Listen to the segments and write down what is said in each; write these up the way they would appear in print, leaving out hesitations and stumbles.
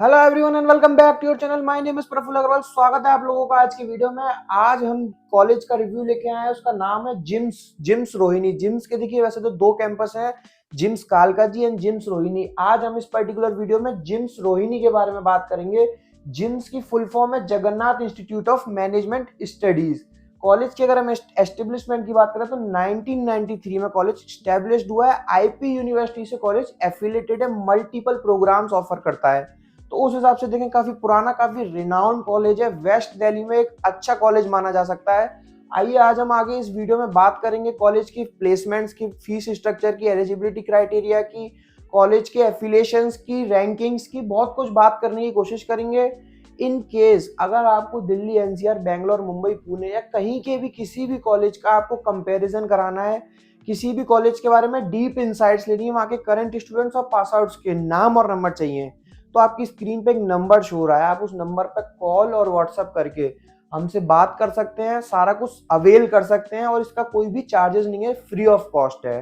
Hello everyone and welcome back to your channel. My name is Praful Agarwal. स्वागत है आप लोगों का आज की वीडियो में। आज हम कॉलेज का रिव्यू लेके आए हैं, उसका नाम है जिम्स जिम्स रोहिणी। जिम्स के देखिए वैसे तो दो कैंपस हैं, जिम्स कालकाजी एंड जिम्स रोहिणी। आज हम इस पर्टिकुलर वीडियो में जिम्स रोहिणी के बारे में बात करेंगे। जिम्स की फुल फॉर्म है Jagannath institute of management studies. College की अगर हम एस्टेब्लिशमेंट की बात करें तो 1993 में कॉलेज स्टैब्लिश्ड हुआ है। आईपी यूनिवर्सिटी से कॉलेज एफिलिएटेड है, मल्टीपल प्रोग्राम्स ऑफर करता है। तो उस हिसाब से देखें काफी पुराना, काफी रिनाउंड कॉलेज है। वेस्ट दिल्ली में एक अच्छा कॉलेज माना जा सकता है। आइए आज हम आगे इस वीडियो में बात करेंगे कॉलेज की प्लेसमेंट्स की, फीस स्ट्रक्चर की, एलिजिबिलिटी क्राइटेरिया की, कॉलेज के एफिलिएशंस की, रैंकिंग्स की, बहुत कुछ बात करने की कोशिश करेंगे। इन केस अगर आपको दिल्ली, एनसीआर, बैंगलोर, मुंबई, पुणे या कहीं के भी किसी भी कॉलेज का आपको कंपैरिजन कराना है, किसी भी कॉलेज के बारे में डीप इनसाइट्स लेनी है, वहाँ के करंट स्टूडेंट्स और पास आउट्स के नाम और नंबर चाहिए, तो आपकी स्क्रीन पे एक नंबर शो हो रहा है, आप उस नंबर पे कॉल और व्हाट्सएप करके हमसे बात कर सकते हैं, सारा कुछ अवेल कर सकते हैं और इसका कोई भी चार्जेस नहीं है, फ्री ऑफ कॉस्ट है।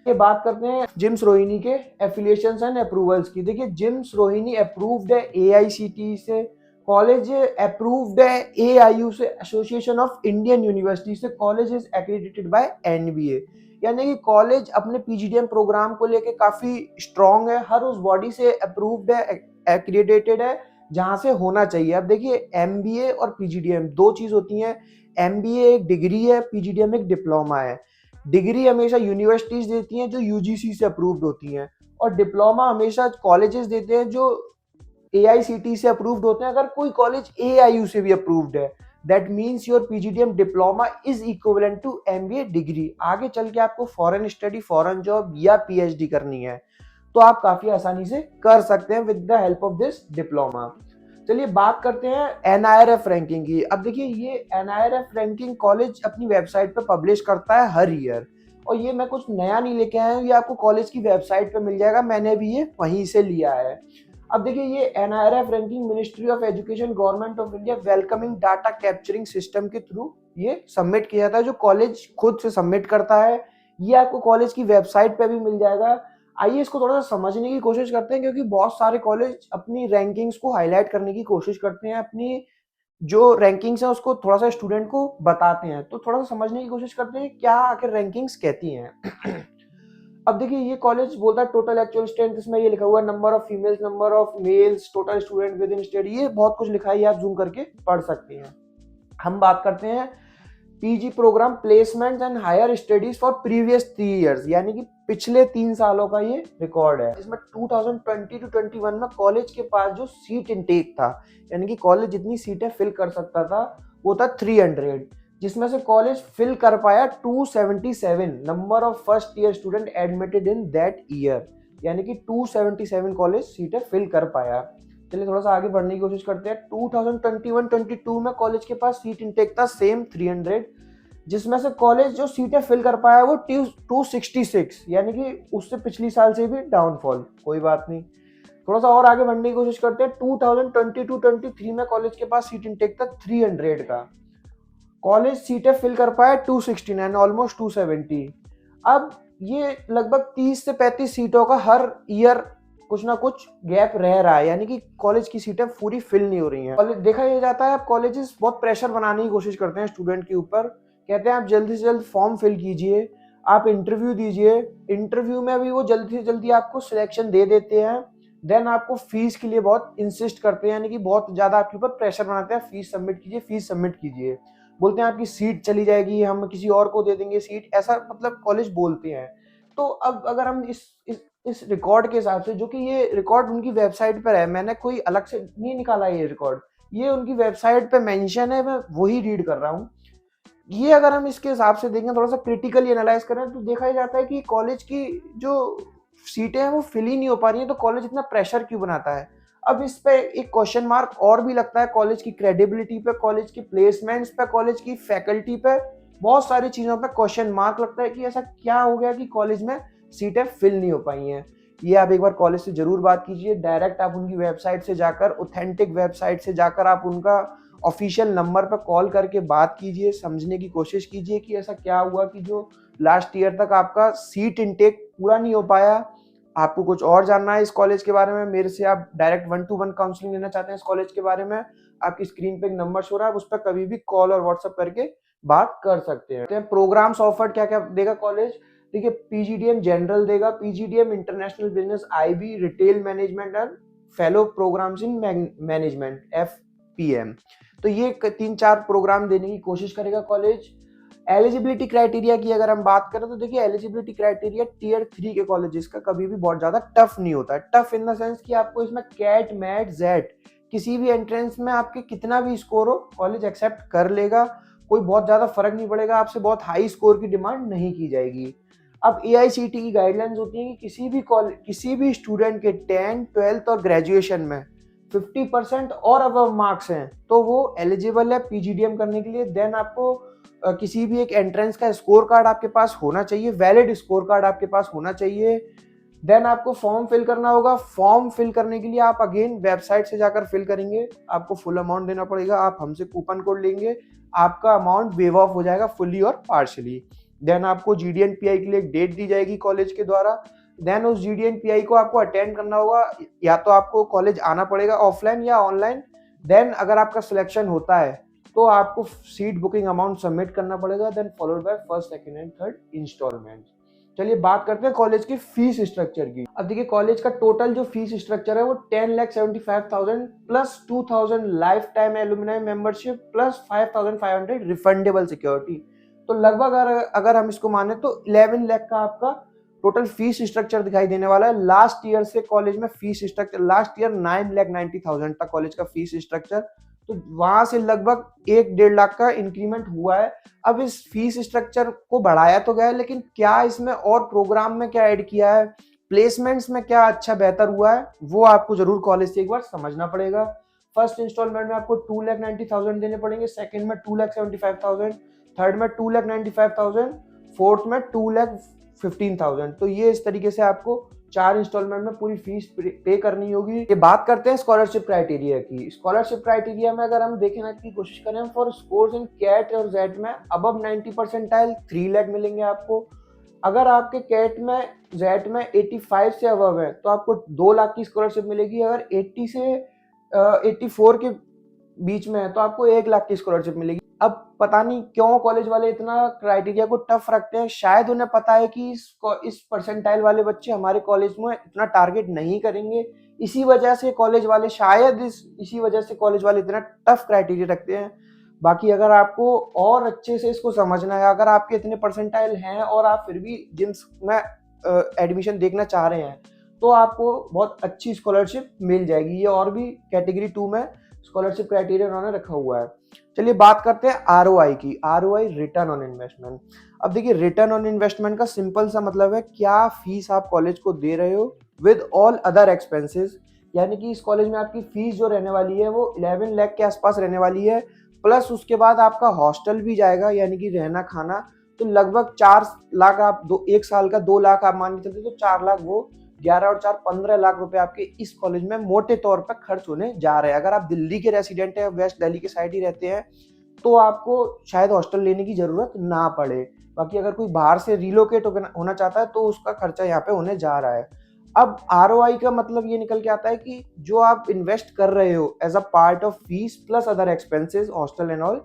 ये बात करते हैं जिम्स रोहिणी के एफिलिएशंस एंड अप्रूवल्स की। देखिए जिम्स रोहिणी अप्रूव्ड है एआईसीटीई से, कॉलेज अप्रूव्ड है एआईयू से, एसोसिएशन ऑफ इंडियन यूनिवर्सिटी से, college is accredited by NBA. यानी कि कॉलेज अपने पीजीडीएम प्रोग्राम को लेके काफी स्ट्रांग है, हर उस बॉडी से अप्रूव्ड है, एक्रेडिटेड है जहां से होना चाहिए। अब देखिए एमबीए और पीजीडीएम दो चीज होती हैं। एमबीए एक डिग्री है, पीजीडीएम एक डिप्लोमा है। डिग्री हमेशा यूनिवर्सिटीज देती हैं जो यूजीसी से अप्रूव्ड होती हैं, और डिप्लोमा हमेशा कॉलेजेस देते हैं जो एआईसीटी से अप्रूव्ड होते हैं। अगर कोई कॉलेज एआईयू से भी अप्रूव्ड है, that means your PGDM diploma is equivalent to MBA degree. आगे चल के आपको फॉरेन स्टडी, फॉरेन जॉब या पीएचडी करनी है तो आप काफी आसानी से कर सकते हैं with the help of this diploma. चलिए बात करते हैं एनआईआरएफ रैंकिंग की। अब देखिए ये एनआईआरएफ रैंकिंग कॉलेज अपनी वेबसाइट पे पब्लिश करता है हर ईयर, और ये मैं कुछ नया नहीं लेके आया हूँ, ये आपको कॉलेज की वेबसाइट पे मिल जाएगा, मैंने भी ये वहीं से लिया है। अब देखिए ये NIRF ranking ministry of education, government of India welcoming data capturing system के थ्रू ये सबमिट किया जाता है, जो कॉलेज खुद से सबमिट करता है। ये आपको कॉलेज की वेबसाइट पे भी मिल जाएगा। आइए इसको थोड़ा सा समझने की कोशिश करते हैं, क्योंकि बहुत सारे कॉलेज अपनी रैंकिंग्स को हाईलाइट करने की कोशिश करते हैं, अपनी जो रैंकिंग्स है उसको थोड़ा सा स्टूडेंट को बताते हैं। तो थोड़ा सा समझने की कोशिश करते हैं क्या आखिर रैंकिंग्स कहती हैं। अब देखिए ये कॉलेज बोलता है टोटल एक्चुअल स्ट्रेंथ, इसमें ये लिखा हुआ है number of females, number of males, total student with in study, ये बहुत कुछ लिखा है, ये आप जूम करके पढ़ सकते हैं। हम बात करते हैं PG programme placement and higher studies for previous 3 years, यानी कि पिछले 3 सालों का ये रिकॉर्ड है। इसमें 2020 टू 21 में कॉलेज के पास जो सीट इनटेक था, यानी कि कॉलेज जितनी सीटें फिल कर सकता था वो था 300, जिसमें से कॉलेज फिल कर पाया 277 number of first year student admitted in that year, यानी कि 277 कॉलेज सीटें फिल कर पाया। चलिए थोड़ा सा आगे बढ़ने की कोशिश करते हैं। 2021-22 में कॉलेज के पास सीट इंटेक था सेम 300, जिसमें से कॉलेज जो सीटें फिल कर पाया वो 266, यानी कि उससे पिछली साल से भी डाउनफॉल। कोई बात नहीं, थोड़ा सा और आगे बढ़ने की कोशिश करते हैं। 2022-23 में कॉलेज के पास सीट इंटेक था 300 का, कॉलेज सीटें फिल कर पाया 269, ऑलमोस्ट 270। अब ये लगभग 30 से 35 सीटों का हर ईयर कुछ ना कुछ गैप रह रहा है, यानी कि कॉलेज की सीटें पूरी फिल नहीं हो रही हैं। कॉलेज देखा यह जाता है, अब कॉलेजेस बहुत प्रेशर बनाने की कोशिश करते हैं स्टूडेंट के ऊपर, कहते हैं आप जल्दी से जल्द फॉर्म फिल कीजिए, आप इंटरव्यू दीजिए, इंटरव्यू में भी वो जल्दी से जल्दी आपको सिलेक्शन दे देते हैं, देन आपको फीस के लिए बहुत इंसिस्ट करते हैं, यानी कि बहुत ज्यादा आपके ऊपर प्रेशर बनाते हैं, फीस सबमिट कीजिए, फीस सबमिट कीजिए, बोलते हैं आपकी सीट चली जाएगी, हम किसी और को दे देंगे सीट, ऐसा मतलब कॉलेज बोलते हैं। तो अब अगर हम इस रिकॉर्ड के हिसाब से, जो कि ये रिकॉर्ड उनकी वेबसाइट पर है, मैंने कोई अलग से नहीं निकाला ये रिकॉर्ड, ये उनकी वेबसाइट पे मेंशन है, मैं वही रीड कर रहा हूँ। ये अगर हम इसके हिसाब से देखें, थोड़ा सा क्रिटिकली एनालाइज करें, तो देखा ही जाता है कि कॉलेज की जो सीटें हैं वो फिल ही नहीं हो पा रही हैं, तो कॉलेज इतना प्रेशर क्यों बनाता है। अब इस पे एक क्वेश्चन मार्क और भी लगता है, कॉलेज की क्रेडिबिलिटी पे, कॉलेज की प्लेसमेंट्स पे, कॉलेज की फैकल्टी पे, बहुत सारी चीजों पे क्वेश्चन मार्क लगता है कि ऐसा क्या हो गया कि कॉलेज में सीटें फिल नहीं हो पाई हैं। ये आप एक बार कॉलेज से जरूर बात कीजिए, डायरेक्ट आप उनकी वेबसाइट से जाकर, ऑथेंटिक वेबसाइट से जाकर आप उनका ऑफिशियल नंबर पर कॉल करके बात कीजिए, समझने की कोशिश कीजिए कि ऐसा क्या हुआ कि जो लास्ट ईयर तक आपका सीट इनटेक पूरा नहीं हो पाया, आपको कुछ और जानना है इस कॉलेज के बारे में, मेरे से आप डायरेक्ट 1-to-1 काउंसलिंग लेना चाहते हैं इस कॉलेज के बारे में, आपकी स्क्रीन पे एक नंबर शो रहा है, आप उस पर कभी भी कॉल और व्हाट्सएप करके बात कर सकते हैं। प्रोग्राम्स ऑफर्ड क्या क्या देगा कॉलेज? देखिए, पीजीडीएम जनरल देगा, PGDM international business, IB, retail management and fellow programmes in management, FPM. तो ये 3-4 प्रोग्राम देने की कोशिश करेगा कॉलेज। एलिजिबिलिटी क्राइटेरिया की अगर हम बात करें तो देखिए, एलिजिबिलिटी क्राइटेरिया टियर 3 के कॉलेजेस का कभी भी बहुत ज्यादा टफ नहीं होता है। टफ इन द सेंस कि आपको इसमें कैट, मैट, जेट किसी भी एंट्रेंस में आपके कितना भी स्कोर हो, कॉलेज एक्सेप्ट कर लेगा। कोई बहुत ज्यादा फर्क नहीं पड़ेगा, आपसे बहुत हाई स्कोर की डिमांड नहीं की जाएगी। अब एआईसीटी की गाइडलाइंस होती है कि किसी भी स्टूडेंट के 10, 12th और ग्रेजुएशन में 50% और अबव मार्क्स हैं तो वो एलिजिबल है पीजीडीएम करने के लिए। देन आपको किसी भी एक एंट्रेंस का स्कोर कार्ड आपके पास होना चाहिए, वैलिड स्कोर कार्ड आपके पास होना चाहिए। देन आपको फॉर्म फिल करना होगा। फॉर्म फिल करने के लिए आप अगेन वेबसाइट से जाकर फिल करेंगे, आपको फुल अमाउंट देना पड़ेगा, आप हमसे कूपन कोड लेंगे, आपका अमाउंट वेव ऑफ हो जाएगा फुली और पार्शियली। देन आपको जीडीएनपीआई के लिए एक डेट दी जाएगी कॉलेज के द्वारा। देन उस जीडीएनपीआई को आपको अटेंड करना होगा, या तो आपको कॉलेज आना पड़ेगा ऑफलाइन या ऑनलाइन। देन अगर आपका सिलेक्शन होता है तो आपको सीट बुकिंग अमाउंट सबमिट करना पड़ेगा, then followed by first, second and third instalment. चलिए बात करते हैं कॉलेज की फीस स्ट्रक्चर की। अब देखिए, कॉलेज का टोटल जो फीस स्ट्रक्चर है वो 10,75,000 plus 2,000 life time alumni membership plus 5,500 refundable security. तो लगभग अगर हम इसको माने तो 11 लाख का आपका टोटल फीस स्ट्रक्चर दिखाई देने वाला है। लास्ट ईयर से कॉलेज में फीस स्ट्रक्चर, लास्ट ईयर 9,90,000 था कॉलेज का फीस स्ट्रक्चर, तो वहां से लगभग 1-1.5 लाख का इंक्रीमेंट हुआ है। अब इस फीस स्ट्रक्चर को बढ़ाया तो गया है, लेकिन क्या इसमें और प्रोग्राम में क्या ऐड किया है, प्लेसमेंट्स में क्या अच्छा बेहतर हुआ है, वो आपको जरूर कॉलेज से एक बार समझना पड़ेगा। फर्स्ट इंस्टॉलमेंट में आपको 2,90,000 देने पड़ेंगे, सेकंड में 2,75,000, थर्ड में 2,95,000, फोर्थ में 2,15,000। तो ये इस तरीके से आपको 4 इंस्टॉलमेंट में पूरी फीस पे करनी होगी। ये बात करते हैं स्कॉलरशिप क्राइटेरिया की। स्कॉलरशिप क्राइटेरिया में अगर हम देखना की कोशिश करें, फॉर स्कोर्स इन कैट और जेट में अबव 90 परसेंटाइल 3 लाख मिलेंगे आपको। अगर आपके कैट में, जेट में 85 से अबव है तो आपको 2 लाख की स्कॉलरशिप मिलेगी। अगर 80 से 84 के बीच में है तो आपको 1 लाख की स्कॉलरशिप मिलेगी। अब पता नहीं क्यों कॉलेज वाले इतना क्राइटेरिया को टफ रखते हैं, शायद उन्हें पता है कि इस परसेंटाइल वाले बच्चे हमारे कॉलेज में इतना टारगेट नहीं करेंगे, इसी वजह से कॉलेज वाले शायद इसी वजह से कॉलेज वाले इतना टफ क्राइटेरिया रखते हैं। बाकी अगर आपको और अच्छे से इसको समझना है, अगर आपके इतने परसेंटाइल हैं और आप फिर भी जिम्स में एडमिशन देखना चाह रहे हैं तो आपको बहुत अच्छी स्कॉलरशिप मिल जाएगी। ये और भी कैटेगरी 2 में स्कॉलरशिप क्राइटेरिया उन्होंने रखा हुआ है। चलिए बात करते हैं आरओआई की। ROI, return on investment. अब देखिए, रिटर्न ऑन इन्वेस्टमेंट का सिंपल सा मतलब है क्या फीस आप कॉलेज को दे रहे हो विद ऑल अदर एक्सपेंसेस, यानी कि इस कॉलेज में आपकी फीस जो रहने वाली है वो 11 लाख के आसपास रहने वाली है, प्लस उसके बाद आपका हॉस्टल भी जाएगा, यानी कि रहना खाना। तो लगभग 4 लाख आप एक साल का 2 लाख आप मान के चलते तो 4 लाख, वो 11 और 4 15 लाख रुपए आपके इस कॉलेज में मोटे तौर पर खर्च होने जा रहे हैं। अगर आप दिल्ली के रेसिडेंट हैं, वेस्ट दिल्ली के साइड ही रहते हैं, तो आपको शायद हॉस्टल लेने की जरूरत ना पड़े। बाकी अगर कोई बाहर से रिलोकेट होना चाहता है तो उसका खर्चा यहाँ पे होने जा रहा है। अब आरओआई का मतलब ये निकल के आता है कि जो आप इन्वेस्ट कर रहे हो as a part of fees plus other expenses, hostel and all,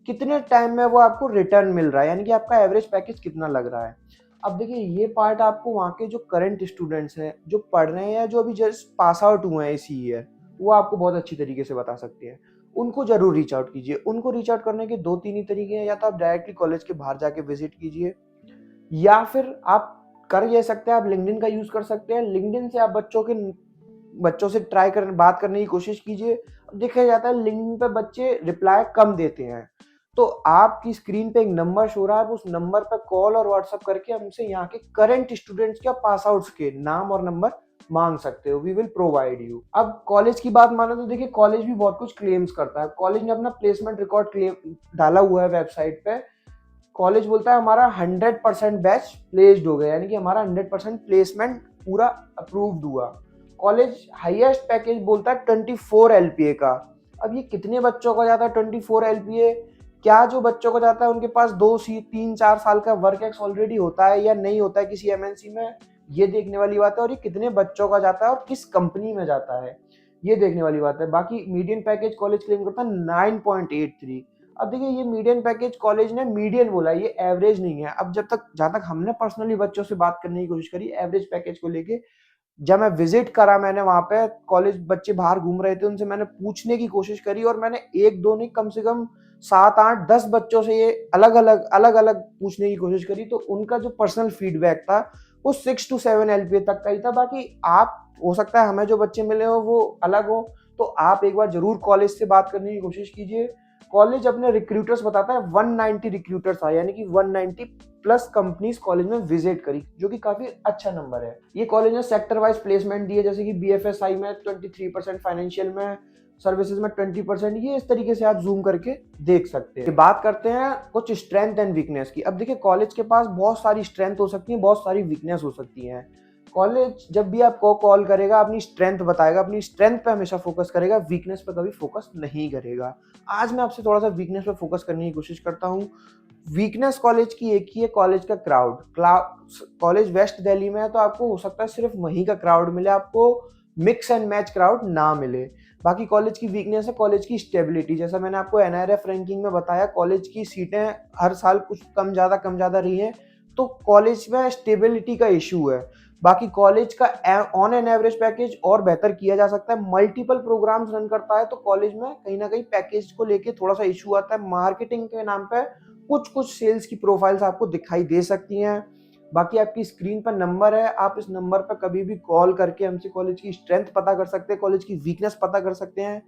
कितने टाइम में वो आपको रिटर्न मिल रहा है, यानी कि आपका एवरेज पैकेज कितना लग रहा है। अब देखिए, ये पार्ट आपको वहाँ के जो करंट स्टूडेंट्स हैं, जो पढ़ रहे हैं, जो अभी जस्ट पास आउट हुए हैं इसी ईयर, वो आपको बहुत अच्छी तरीके से बता सकते हैं। उनको जरूर रीच आउट कीजिए। उनको रीच आउट करने के 2-3 ही तरीके हैं, या तो आप डायरेक्टली कॉलेज के बाहर जाके विजिट कीजिए, या फिर आप कर ये सकते हैं, आप लिंक्डइन का यूज कर सकते हैं। लिंक्डइन से आप बच्चों से बात करने की कोशिश कीजिए। देखा जाता है लिंक्डइन पे बच्चे रिप्लाई कम देते हैं, तो आपकी स्क्रीन पे एक नंबर शो रहा है, उस नंबर पे कॉल और व्हाट्सएप करके हमसे यहाँ के करंट स्टूडेंट्स के, पास आउट्स के नाम और नंबर मांग सकते हो। We will provide you. अब कॉलेज की बात मानो तो देखिए, कॉलेज भी बहुत कुछ क्लेम्स करता है। कॉलेज ने अपना प्लेसमेंट रिकॉर्ड क्लेम डाला हुआ है वेबसाइट पे। कॉलेज बोलता है हमारा 100% बैच प्लेस्ड हो गया, यानी कि हमारा 100% प्लेसमेंट पूरा अप्रूव्ड हुआ। कॉलेज हाईएस्ट पैकेज बोलता है 24 एलपीए का। अब ये कितने बच्चों का जाता है 24 एलपीए? क्या जो बच्चों को जाता है उनके पास 2 3 4 साल का वर्क एक्स ऑलरेडी होता है या नहीं होता है किसी एमएनसी में, ये देखने वाली बात है, और ये कितने बच्चों का जाता है और किस कंपनी में जाता है, ये देखने वाली बात है। बाकी मीडियन पैकेज कॉलेज क्लेम करता है 9.83। अब देखिए, ये मीडियन पैकेज कॉलेज ने मीडियन बोला है, ये एवरेज नहीं है। अब जहाँ तक हमने पर्सनली बच्चों से बात करने की कोशिश करी एवरेज पैकेज को लेके, जब मैं विजिट करा, मैंने वहां पे कॉलेज बच्चे बाहर घूम रहे थे, उनसे मैंने पूछने की कोशिश करी, और मैंने एक दो नहीं, कम से कम 7 8 10 बच्चों से ये अलग अलग पूछने की कोशिश करी, तो उनका जो पर्सनल फीडबैक था वो 6 to 7 LPA तक का ही था। बाकी आप, हो सकता है हमें जो बच्चे मिले हो वो अलग हो, तो आप एक बार जरूर कॉलेज से बात करने की कोशिश कीजिए। कॉलेज अपने रिक्रूटर्स बताता है 190 रिक्रूटर्स था, यानी कि 190 प्लस कंपनीज कॉलेज में विजिट करी, जो कि काफी अच्छा नंबर है। ये कॉलेज ने सेक्टर वाइज प्लेसमेंट दी है, जैसे कि BFSI में 23%, फाइनेंशियल में, सर्विसेज में 20%। ये इस तरीके से आप जूम करके देख सकते हैं। बात करते हैं कुछ स्ट्रेंथ एंड वीकनेस की। अब देखिए, कॉलेज के पास बहुत सारी स्ट्रेंथ हो सकती है, बहुत सारी वीकनेस हो सकती है। कॉलेज जब भी आपको कॉल करेगा, अपनी स्ट्रेंथ बताएगा, अपनी स्ट्रेंथ पे हमेशा फोकस करेगा, वीकनेस पे कभी फोकस नहीं करेगा। आज मैं आपसे थोड़ा सा वीकनेस पे फोकस करने की कोशिश करता हूँ। वीकनेस कॉलेज की एक ही है, कॉलेज का क्राउड। कॉलेज वेस्ट दिल्ली में है, तो आपको हो सकता है सिर्फ वहीं का क्राउड मिले, आपको मिक्स एंड मैच क्राउड ना मिले। बाकी कॉलेज की वीकनेस है कॉलेज की स्टेबिलिटी। जैसा मैंने आपको NIRF रैंकिंग में बताया, कॉलेज की सीटें हर साल कुछ कम ज़्यादा रही हैं, तो कॉलेज में स्टेबिलिटी का इशू है। बाकी कॉलेज का ऑन एन एवरेज पैकेज और बेहतर किया जा सकता है। मल्टीपल प्रोग्राम्स रन करता है, तो कॉलेज में कहीं ना कहीं पैकेज को लेके थोड़ा सा इशू आता है। मार्केटिंग के नाम पे कुछ कुछ सेल्स की प्रोफाइल्स आपको दिखाई दे सकती हैं। बाकी आपकी स्क्रीन पर नंबर है, आप इस नंबर पर कभी भी कॉल करके हमसे कॉलेज की स्ट्रेंथ पता कर सकते हैं, कॉलेज की वीकनेस पता कर सकते हैं।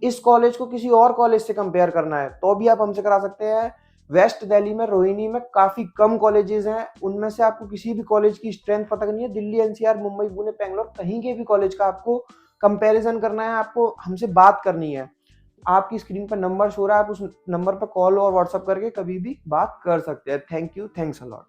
इस कॉलेज को किसी और कॉलेज से कंपेयर करना है तो भी आप हमसे करा सकते हैं। वेस्ट दिल्ली में, रोहिणी में काफी कम कॉलेजेस हैं, उनमें से आपको किसी भी कॉलेज की स्ट्रेंथ पता करनी है, दिल्ली NCR मुंबई पुणे बेंगलोर कहीं के भी कॉलेज का आपको कंपैरिजन करना है, आपको हमसे बात करनी है, आपकी स्क्रीन पर नंबर शो रहा है, आप उस नंबर पर कॉल और व्हाट्सएप करके कभी भी बात कर सकते हैं। Thank you, thanks a lot.